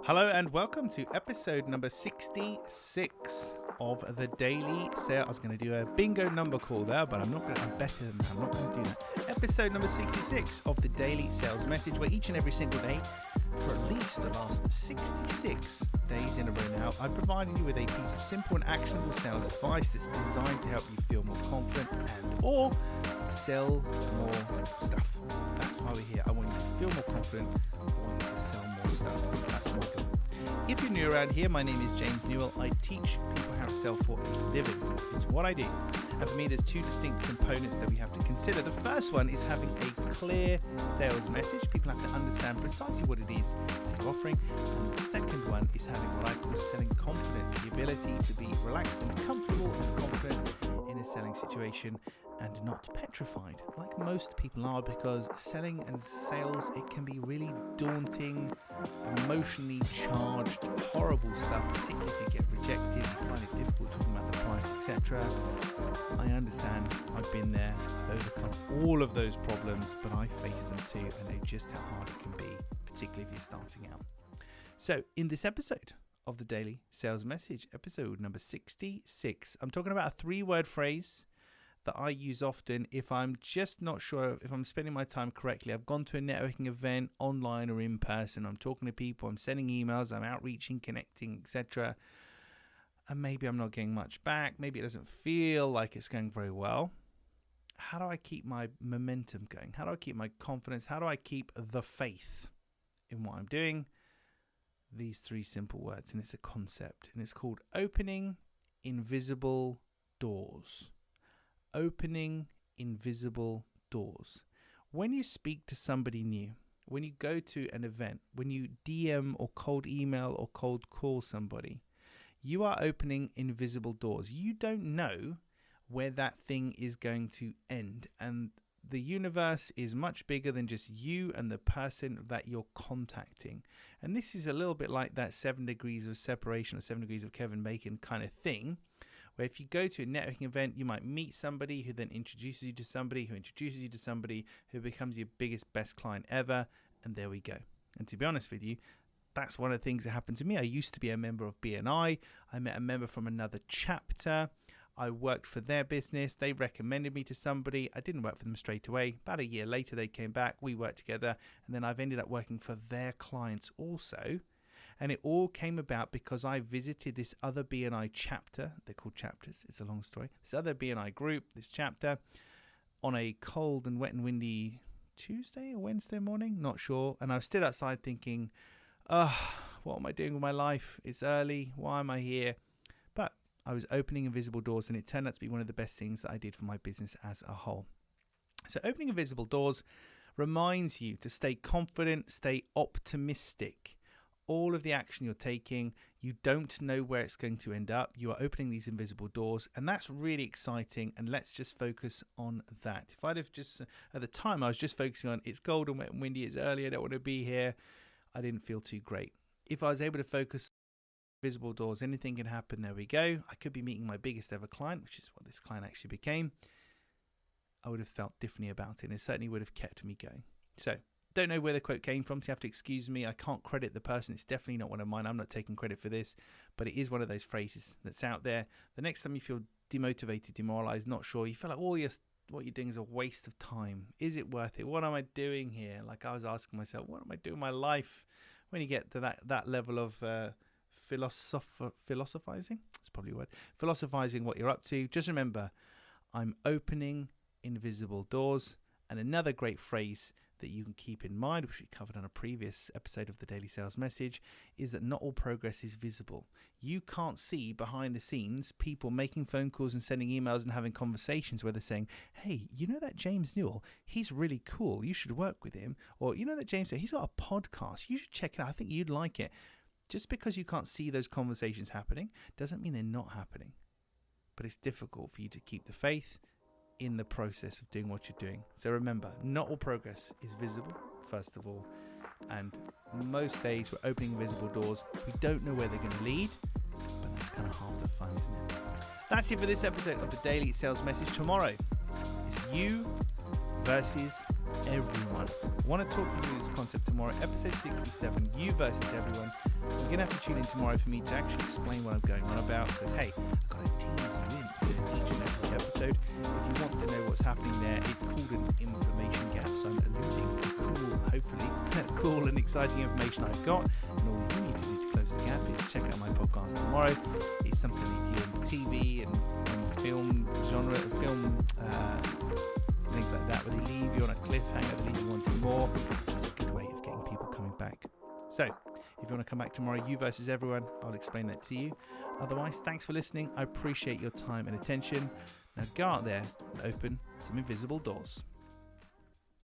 Hello and welcome to episode number 66 of the Daily Sales. I was going to do a bingo number call there, but I'm better than that. I'm not going to do that. Episode number 66 of the Daily Sales Message, where each and every single day, for at least the last 66 days in a row now, I'm providing you with a piece of simple and actionable sales advice that's designed to help you feel more confident and or sell more stuff. That's why we're here. I want you to feel more confident. I want you to sell more stuff. That's my goal. If you're new around here, my name is James Newell. I teach people how to sell for a living. It's what I do. And for me, there's two distinct components that we have to consider. The first one is having a clear sales message. People have to understand precisely what it is that you're offering. And the second one is having what I call selling confidence, the ability to be relaxed and comfortable and confident in a selling situation and not petrified like most people are, because selling and sales, it can be really daunting, emotionally charged, horrible stuff, particularly if you get rejected, you find it difficult talking about the price, etc. I understand, I've been there, I've overcome all of those problems, but I face them too, and know just how hard it can be, particularly if you're starting out. So in this episode of the Daily Sales Message, episode number 66, I'm talking about a 3-word phrase that I use often if I'm just not sure if I'm spending my time correctly. I've gone to a networking event online or in person. I'm talking to people, I'm sending emails, I'm outreaching, connecting, etc. And maybe I'm not getting much back. Maybe it doesn't feel like it's going very well. How do I keep my momentum going? How do I keep my confidence? How do I keep the faith in what I'm doing? These 3 simple words, and it's a concept, and it's called opening invisible doors. Opening invisible doors. When you speak to somebody new, when you go to an event, when you DM or cold email or cold call somebody, you are opening invisible doors. You don't know where that thing is going to end, and the universe is much bigger than just you and the person that you're contacting. And this is a little bit like that 7 degrees of separation or 7 degrees of Kevin Bacon kind of thing, where if you go to a networking event, you might meet somebody who then introduces you to somebody who introduces you to somebody who becomes your biggest, best client ever. And there we go. And to be honest with you, that's one of the things that happened to me. I used to be a member of BNI. I met a member from another chapter. I worked for their business. They recommended me to somebody. I didn't work for them straight away. About a year later, they came back. We worked together. And then I've ended up working for their clients also. And it all came about because I visited this other BNI chapter. They're called chapters. It's a long story. This other BNI group, this chapter, on a cold and wet and windy Tuesday or Wednesday morning, not sure. And I stood outside thinking, what am I doing with my life? It's early. Why am I here? But I was opening invisible doors, and it turned out to be one of the best things that I did for my business as a whole. So opening invisible doors reminds you to stay confident, stay optimistic. All of the action you're taking, you don't know where it's going to end up. You are opening these invisible doors, and that's really exciting. And let's just focus on that. If I'd have just, at the time, I was just focusing on it's cold and wet and windy, it's early, I don't want to be here, I didn't feel too great. If I was able to focus on invisible doors, anything can happen, there we go. I could be meeting my biggest ever client, which is what this client actually became. I would have felt differently about it, and it certainly would have kept me going. So, don't know where the quote came from, so you have to excuse me. I can't credit the person. It's definitely not one of mine. I'm not taking credit for this, but it is one of those phrases that's out there. The next time you feel demotivated, demoralized, not sure, you feel like what you're doing is a waste of time. Is it worth it? What am I doing here? Like I was asking myself, what am I doing in my life? When you get to that level of philosophizing, that's probably a word, philosophizing what you're up to, just remember, I'm opening invisible doors. And another great phrase that you can keep in mind, which we covered on a previous episode of the Daily Sales Message, is that not all progress is visible. You can't see behind the scenes people making phone calls and sending emails and having conversations where they're saying, hey, you know that James Newell, he's really cool, you should work with him. Or you know that James, he's got a podcast, you should check it out, I think you'd like it. Just because you can't see those conversations happening doesn't mean they're not happening. But it's difficult for you to keep the faith in the process of doing what you're doing. So remember, not all progress is visible, first of all, and most days we're opening invisible doors. We don't know where they're going to lead, but that's kind of half the fun, isn't it? That's it for this episode of the Daily Sales Message. Tomorrow is you versus everyone. I want to talk to you through this concept tomorrow, episode 67, you versus everyone. You're going to have to tune in tomorrow for me to actually explain what I'm going on about, because, hey, I've got to tease you into each and every episode. If you want to know what's happening there, it's called an information gap, so I'm alluding to cool, hopefully, cool and exciting information I've got, and all you need to do to close the gap is check out my podcast tomorrow. It's something that you in TV and film genre, things like that, where they leave you on a cliffhanger, they leave you wanting more. It's a good way of getting people coming back. So, if you want to come back tomorrow, you versus everyone, I'll explain that to you. Otherwise, thanks for listening. I appreciate your time and attention. Now go out there and open some invisible doors.